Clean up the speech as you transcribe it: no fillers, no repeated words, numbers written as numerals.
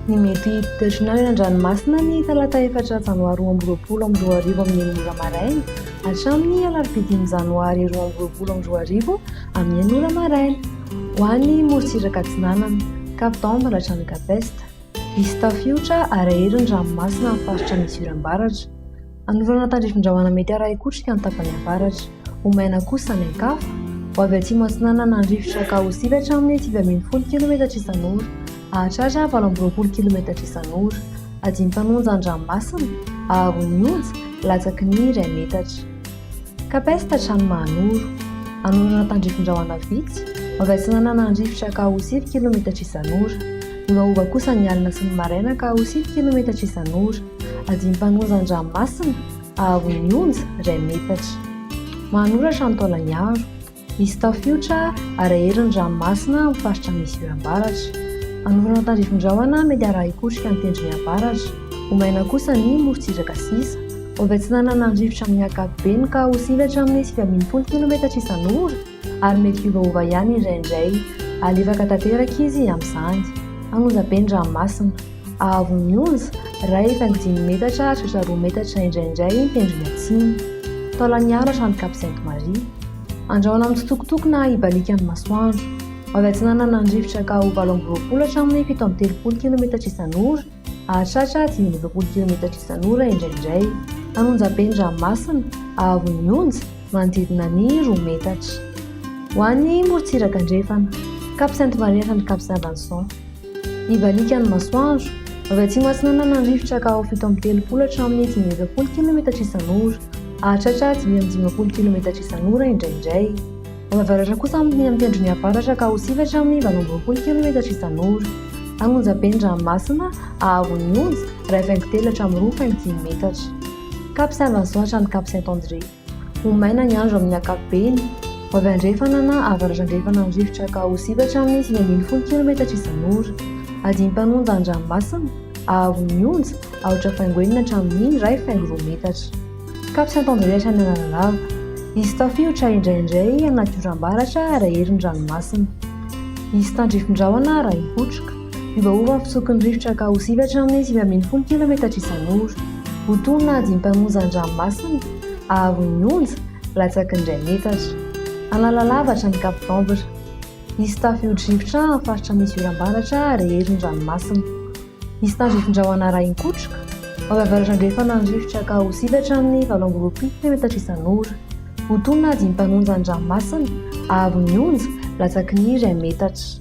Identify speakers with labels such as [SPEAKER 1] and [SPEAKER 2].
[SPEAKER 1] Ny mety terinary an-dranomasina ny talata 4 janoary 2022 amin'ny 9 maraina hatramin'ny alarobia 5 janoary 2022 amin'ny 9 maraina. Ho an'ny morotsiraka atsinanana Cap-Town Ambalatra ny Kapesta. Misy tafiotra araherin'ny-dranomasina amin'ny faritra misy oram-baratra. Anorana tandrifin-drahona mety arahi-kotrika ny tapany avaratra. Ho maina kosa ny ankafa. Ho avy atsimo atsinanana andrifotra ka ho sivatra amin'ny 810 km isan'ora. Ahatratra 820 km isan'ora. Adimpanonja an-dranomasina. Ahavon'ny onja latsaky ny 2 metatra. Kapesta trano mahanoro. Anorana tandrifin-drahona vitsy. Ho avy atsinanana andrifotra ka ho 9 km isan'ora. Iovaova kosa ny alina sy ny maraina ka ho 9 km isan'ora. Adimpanonja an-dranomasina. Ahavon'ny onja 2 metatra. Mahanoratra ny taolagny. Misy tafiotra araherin'ny-dranomasina amin'ny faritra misy oram-baratra. Anorana tandrifin-drahona mety arahi-kotrika ny tendrony avaratra. Ho maina kosa ny morotsiraka sisa. Ho avy atsinanana andrifotra amin'ny ankapobeny ka ho sivatra amin'ny 910 km isan'ora ary mety hiovaova ihany indraindray. Alefaka tanteraka izy amin'izany. Anonja be ny ranomasina. Ahavon'ny onja 2.5 metatra hatratra 2 metatra indraindray ny tendrony atsimo. Taolagny hatrany Cap Sainte-Marie. Andrahoana amin'ny tsitokotoko na ibalika ny masoandro. Ho avy atsinanana andrifotra ka ho 820 hatramin'ny 730 km isan'ora hahatratra 520 km isan'ora indraindray. Anonja be ny ranomasina. Ahavon'ny onja manodidina ny 2 metatra. Ho an'ny morotsiraka andrefana Cap Sainte-Marie hatrany Cap Saint-Vincent. Ibalika ny masoandro. Ho avy atsimo atsinanana andrifotra ka ho 730 hatramin'ny 520 km isan'ora hahatratra 520 km isan'ora indraindray. Ho avaratra kosa amin'ny tendrony avaratra ka ho sivatra amin'ny 820 km isan'ora. Anonja be ny ranomasina. Ahavon'ny onja 2.7 hatramin'ny 2.5 metatra. Cap Saint-Vincent hatrany Cap Saint-André. Ho maina ny andro amin'ny ankapobeny. Ho avy andrefana na avaratra andrefana andrifotra ka ho sivatra amin'ny 510 km isan'ora. Adimpanonja an-dranomasina. Ahavon'ny onja aotra faingoenina hatramin'ny 2.2 metatra. Cap Saint-André hatrany Analalava. Misy tafiotra indraindray anaty oram-baratra araherin'ny-dranomasina. Misy tandrifin-drahona arahi-kotrika. Iovaova ny fitsokon'ny rivotra ka ho sivatra amin'ny 510 km isan'ora. Ho tonona adimpanonja an-dranomasina. Ahavon'ny onja latsaky ny 2 metatra. Analalava hatrany Cap-Town. Misy tafio-drivotra amin'ny faritra misy oram-baratra araherin'ny-dranomasina. Misy tandrifin-drahona arahi-kotrika. Ho avy avaratra andrefana andrifotra ka ho sivatra amin'ny 820 km isan'ora. Ho tonona adimpanonja an-dranomasina. Ahavon'ny onja latsaky ny 2 metatra.